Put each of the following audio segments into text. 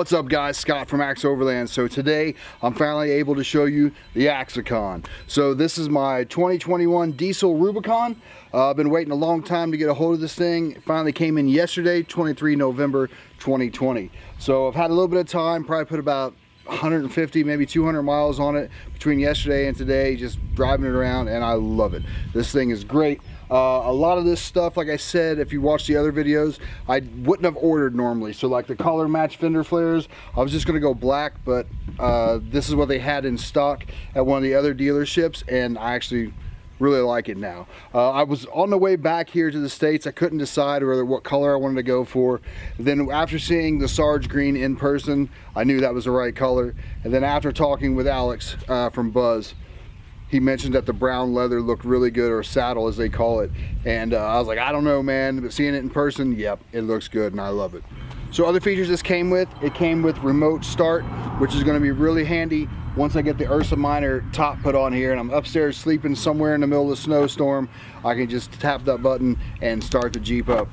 What's up guys, Scott from Axe Overland. So today I'm finally able to show you the Axicon. So this is my 2021 diesel Rubicon. I've been waiting a long time to get a hold of this thing. It finally came in yesterday, 23 November 2020. So I've had a little bit of time, probably put about 150 maybe 200 miles on it between yesterday and today, just driving it around, and I love it. This thing is great. A lot of this stuff, like I said, if you watch the other videos, I wouldn't have ordered normally. So like the color match fender flares, I was just gonna go black, but this is what they had in stock at one of the other dealerships, and I actually really like it now. I was on the way back here to the States. I couldn't decide whether what color I wanted to go for. Then after seeing the Sarge green in person, I knew that was the right color. And then after talking with Alex from Buzz, he mentioned that the brown leather looked really good, or saddle as they call it. And I was like, I don't know, man, but seeing it in person, yep, it looks good and I love it. So other features this came with, it came with remote start, which is gonna be really handy once I get the Ursa Minor top put on here and I'm upstairs sleeping somewhere in the middle of the snowstorm. I can just tap that button and start the Jeep up.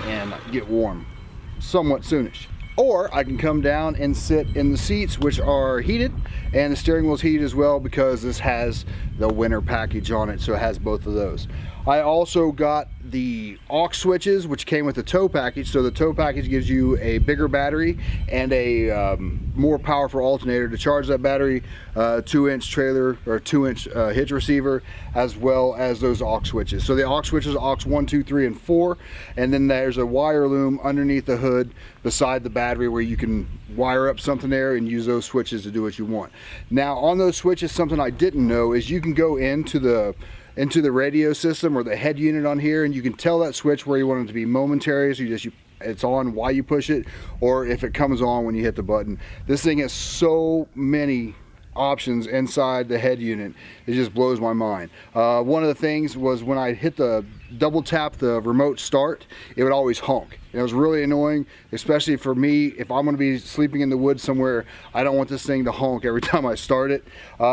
And get warm somewhat soonish. Or I can come down and sit in the seats, which are heated, and the steering wheel is heated as well because this has the winter package on it, so it has both of those. I also got the aux switches, which came with the tow package. So the tow package gives you a bigger battery and a more powerful alternator to charge that battery, 2-inch trailer or 2-inch hitch receiver, as well as those aux switches. So the aux switches are aux 1, 2, 3, and 4, and then there's a wire loom underneath the hood beside the battery where you can wire up something there and use those switches to do what you want. Now on those switches, something I didn't know is you can go into the radio system or the head unit on here, and you can tell that switch where you want it to be momentary, so it's on while you push it, or if it comes on when you hit the button. This thing has so many options inside the head unit, it just blows my mind. One of the things was when I hit the double tap the remote start, it would always honk. And it was really annoying, especially for me. If I'm going to be sleeping in the woods somewhere, I don't want this thing to honk every time I start it.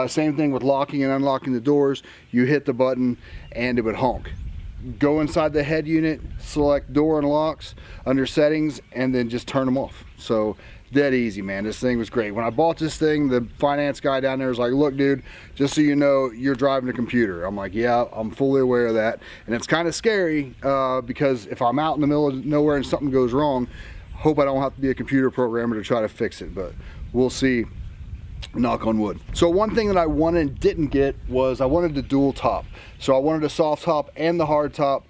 Same thing with locking and unlocking the doors. You hit the button and it would honk. Go inside the head unit, select door and locks under settings, and then just turn them off. So dead easy, man. This thing was great. When I bought this thing, the finance guy down there was like, look dude, just so you know, you're driving a computer. I'm like, yeah, I'm fully aware of that. And it's kind of scary because if I'm out in the middle of nowhere and something goes wrong, hope I don't have to be a computer programmer to try to fix it, but we'll see, knock on wood. So one thing that I wanted and didn't get was I wanted the dual top. So I wanted a soft top and the hard top,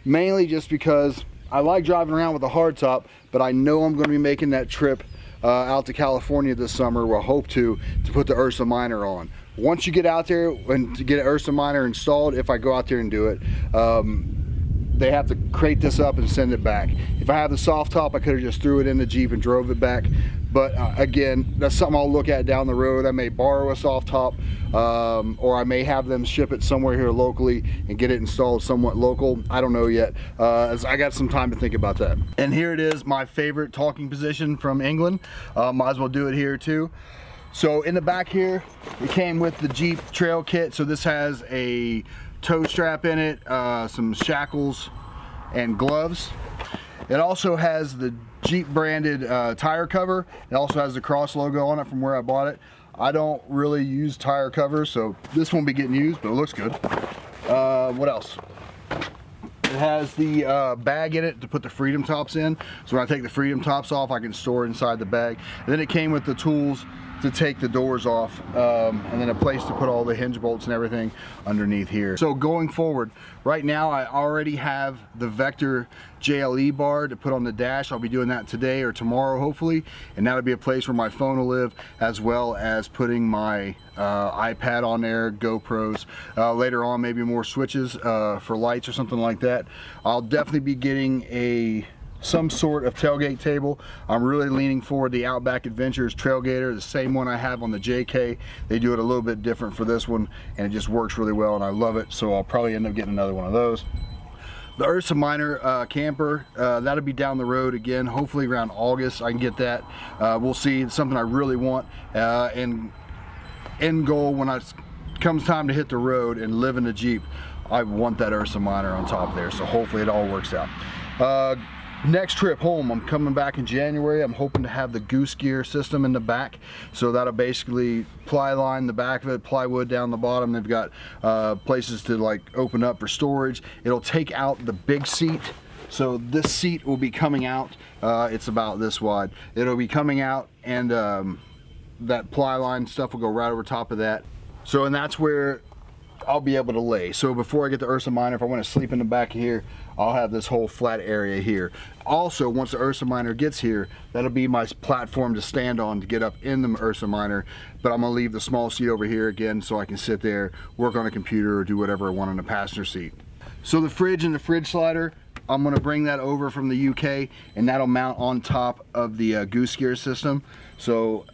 mainly just because I like driving around with a hard top, but I know I'm going to be making that trip out to California this summer. We'll hope to put the Ursa Minor on. Once you get out there and to get an Ursa Minor installed, if I go out there and do it, they have to crate this up and send it back. If I have the soft top, I could have just threw it in the Jeep and drove it back. But again, that's something I'll look at down the road. I may borrow a soft top, or I may have them ship it somewhere here locally and get it installed somewhat local. I don't know yet. I got some time to think about that. And here it is, my favorite talking position from England. Might as well do it here too. So in the back here, it came with the Jeep trail kit. So this has a tow strap in it, some shackles and gloves. It also has the Jeep branded tire cover. It also has the Cross logo on it from where I bought it. I don't really use tire covers, so this won't be getting used, but it looks good. What else? It has the bag in it to put the Freedom Tops in. So when I take the Freedom Tops off, I can store inside the bag. And then it came with the tools to take the doors off, and then a place to put all the hinge bolts and everything underneath here. So going forward, right now I already have the Vector JLE bar to put on the dash. I'll be doing that today or tomorrow hopefully, and that'll be a place where my phone will live, as well as putting my iPad on there, GoPros. Later on, maybe more switches for lights or something like that. I'll definitely be getting some sort of tailgate table. I'm really leaning forward the Outback Adventures tailgater, the same one I have on the JK. They do it a little bit different for this one, and it just works really well, and I love it, so I'll probably end up getting another one of those. The Ursa Minor camper, that'll be down the road again, hopefully around August I can get that. We'll see. It's something I really want, and end goal when it comes time to hit the road and live in a Jeep, I want that Ursa Minor on top there, so hopefully it all works out. Next trip home, I'm coming back in January. I'm hoping to have the goose gear system in the back, so that'll basically ply line the back of it, plywood down the bottom. They've got places to like open up for storage. It'll take out the big seat, so this seat will be coming out. It's about this wide. It'll be coming out, and that ply line stuff will go right over top of that. So, and that's where I'll be able to lay. So before I get the Ursa Minor, if I want to sleep in the back of here, I'll have this whole flat area here. Also, once the Ursa Minor gets here, that'll be my platform to stand on to get up in the Ursa Minor. But I'm gonna leave the small seat over here again so I can sit there, work on a computer, or do whatever I want in the passenger seat. So the fridge and the fridge slider, I'm gonna bring that over from the UK, and that'll mount on top of the goose gear system. So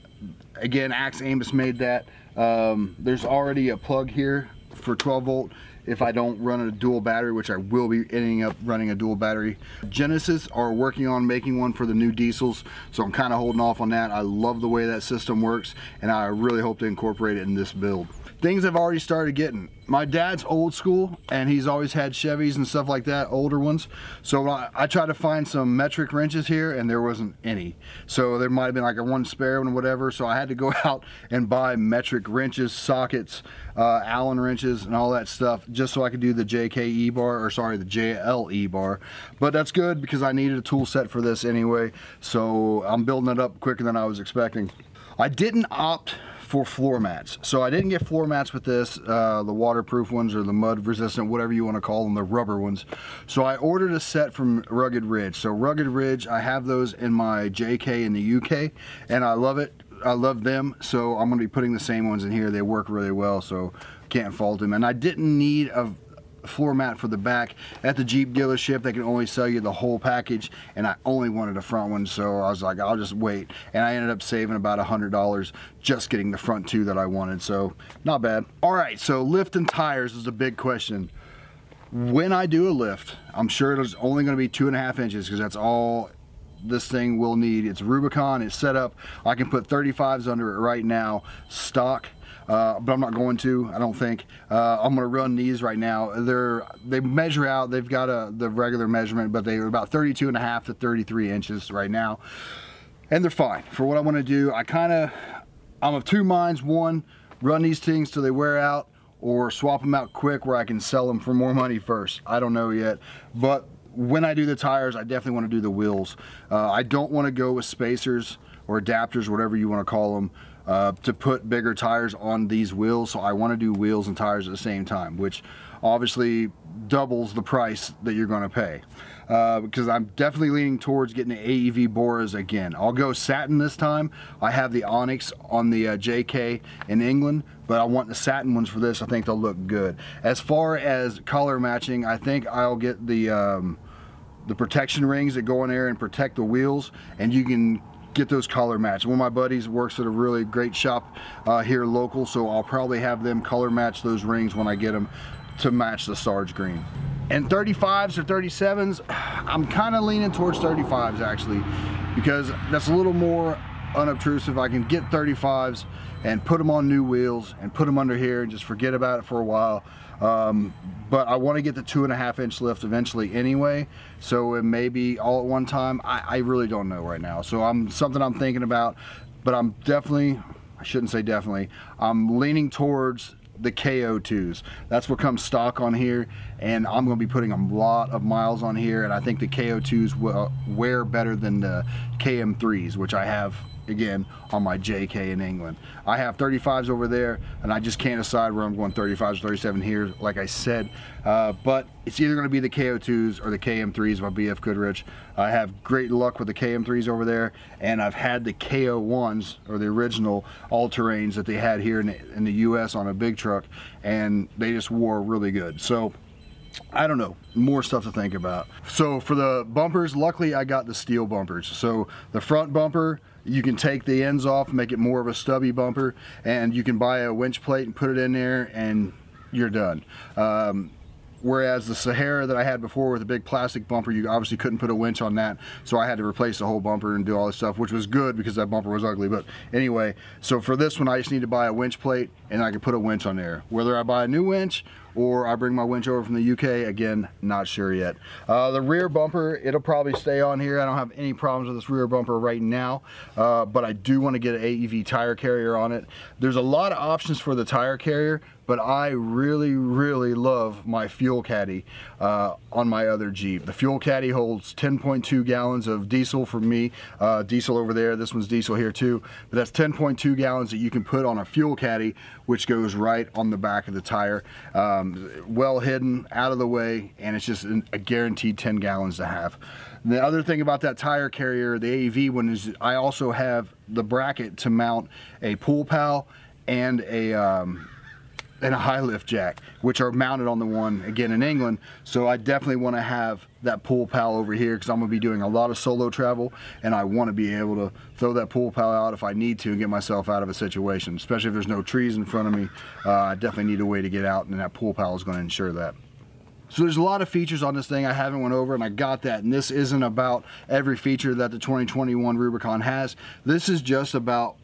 again, Axe Amos made that. There's already a plug here for 12 volt if I don't run a dual battery, which I will be ending up running a dual battery. Genesis are working on making one for the new diesels, so I'm kind of holding off on that. I love the way that system works, and I really hope to incorporate it in this build. Things I've already started getting. My dad's old school, and he's always had Chevys and stuff like that, older ones. So I tried to find some metric wrenches here, and there wasn't any. So there might have been like a one spare one or whatever, so I had to go out and buy metric wrenches, sockets, Allen wrenches, and all that stuff, just so I could do the JKE bar, or sorry, the JLE bar. But that's good because I needed a tool set for this anyway, so I'm building it up quicker than I was expecting. I didn't opt for floor mats. So I didn't get floor mats with this, the waterproof ones or the mud resistant, whatever you want to call them, the rubber ones. So I ordered a set from Rugged Ridge. So Rugged Ridge, I have those in my JK in the UK, and I love it. I love them, so I'm going to be putting the same ones in here. They work really well, so can't fault them. And I didn't need a floor mat for the back. At the Jeep dealership, they can only sell you the whole package, and I only wanted a front one, so I was like, I'll just wait. And I ended up saving about $100 just getting the front two that I wanted, so not bad. All right, so lift and tires is a big question. When I do a lift, I'm sure it's only going to be 2.5 inches because that's all this thing will need. It's Rubicon, it's set up. I can put 35s under it right now, stock. But I'm not going to, I don't think. I'm going to run these right now. They measure out, they've got the regular measurement, but they're about 32.5 to 33 inches right now. And they're fine for what I want to do. I'm of two minds. One, run these things till they wear out, or swap them out quick where I can sell them for more money first. I don't know yet. But when I do the tires, I definitely want to do the wheels. I don't want to go with spacers or adapters, whatever you want to call them, to put bigger tires on these wheels. So I want to do wheels and tires at the same time, which obviously doubles the price that you're going to pay, because I'm definitely leaning towards getting the AEV Boras again. I'll go satin this time. I have the Onyx on the JK in England, but I want the satin ones for this. I think they'll look good. As far as color matching, I think I'll get the protection rings that go in there and protect the wheels, and you can get those color matched. One of my buddies works at a really great shop here local, so I'll probably have them color match those rings when I get them to match the Sarge green. And 35s or 37s, I'm kind of leaning towards 35s actually, because that's a little more unobtrusive. I can get 35s and put them on new wheels and put them under here and just forget about it for a while. But I want to get the 2.5 inch lift eventually anyway, so it may be all at one time. I really don't know right now, so something I'm thinking about, but I'm definitely, I shouldn't say definitely, I'm leaning towards the KO2s. That's what comes stock on here, and I'm going to be putting a lot of miles on here, and I think the KO2s will wear better than the KM3s, which I have again on my JK in England. I have 35s over there, and I just can't decide where I'm going 35s or 37 here, like I said, but it's either going to be the KO2s or the KM3s by BF Goodrich. I have great luck with the KM3s over there, and I've had the KO1s, or the original all-terrains that they had here in the US on a big truck, and they just wore really good. So I don't know, more stuff to think about. So for the bumpers, luckily I got the steel bumpers. So the front bumper, you can take the ends off, make it more of a stubby bumper, and you can buy a winch plate and put it in there and you're done. Whereas the Sahara that I had before with a big plastic bumper, you obviously couldn't put a winch on that, so I had to replace the whole bumper and do all this stuff, which was good because that bumper was ugly. But anyway, so for this one I just need to buy a winch plate and I can put a winch on there. Whether I buy a new winch or I bring my winch over from the UK. Again, not sure yet. The rear bumper, it'll probably stay on here. I don't have any problems with this rear bumper right now, but I do want to get an AEV tire carrier on it. There's a lot of options for the tire carrier, but I really love my fuel caddy on my other Jeep. The fuel caddy holds 10.2 gallons of diesel for me. Diesel over there, this one's diesel here too, but that's 10.2 gallons that you can put on a fuel caddy, which goes right on the back of the tire. Well hidden, out of the way, and it's just a guaranteed 10 gallons to have. The other thing about that tire carrier, the AEV one, is I also have the bracket to mount a pull pal and a high lift jack, which are mounted on the one again in England. So I definitely want to have that pull pal over here because I'm going to be doing a lot of solo travel, and I want to be able to throw that pull pal out if I need to and get myself out of a situation, especially if there's no trees in front of me. I definitely need a way to get out, and that pull pal is going to ensure that. So there's a lot of features on this thing I haven't went over, and I got that. And this isn't about every feature that the 2021 Rubicon has. This is just about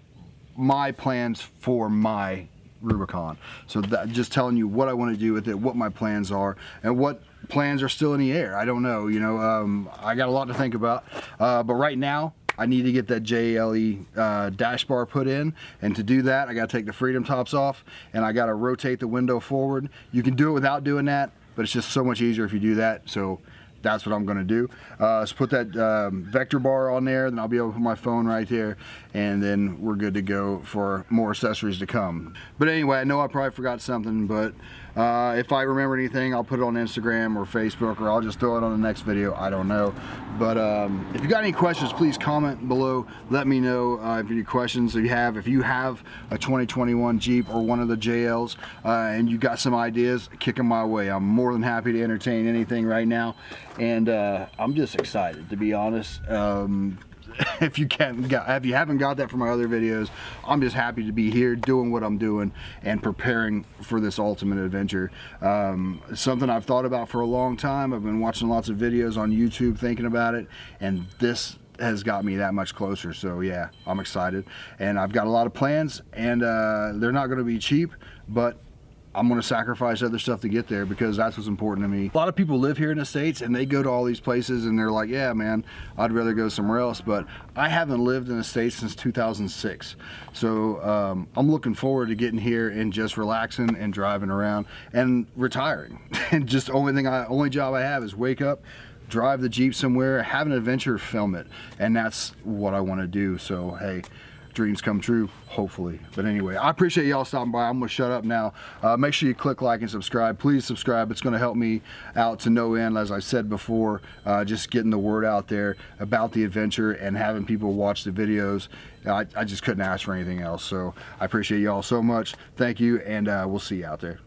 my plans for my Rubicon. So that, just telling you what I want to do with it, what my plans are, and what plans are still in the air. I don't know, you know, I got a lot to think about, but right now I need to get that JLE dash bar put in, and to do that I got to take the freedom tops off, and I got to rotate the window forward. You can do it without doing that, but it's just so much easier if you do that. So that's what I'm going to do. So put that vector bar on there, then I'll be able to put my phone right there, and then we're good to go for more accessories to come. But anyway, I know I probably forgot something, but if I remember anything, I'll put it on Instagram or Facebook, or I'll just throw it on the next video. I don't know. But if you got any questions, please comment below. Let me know if any questions you have. If you have a 2021 Jeep or one of the JLs and you got some ideas, kick them my way. I'm more than happy to entertain anything right now. And I'm just excited, to be honest. If you haven't got that from my other videos, I'm just happy to be here doing what I'm doing and preparing for this ultimate adventure. Something I've thought about for a long time. I've been watching lots of videos on YouTube thinking about it, and this has got me that much closer. So yeah, I'm excited, and I've got a lot of plans, and they're not going to be cheap, but I'm going to sacrifice other stuff to get there because that's what's important to me. A lot of people live here in the States and they go to all these places and they're like, yeah man, I'd rather go somewhere else, but I haven't lived in the States since 2006. So I'm looking forward to getting here and just relaxing and driving around and retiring. And just only job I have is wake up, drive the Jeep somewhere, have an adventure, film it. And that's what I want to do. So hey, dreams come true, hopefully. But anyway, I appreciate y'all stopping by. I'm gonna shut up now. Make sure you click like and subscribe. Please subscribe. It's gonna help me out to no end, as I said before, just getting the word out there about the adventure and having people watch the videos. I just couldn't ask for anything else. So I appreciate y'all so much. Thank you, and we'll see you out there.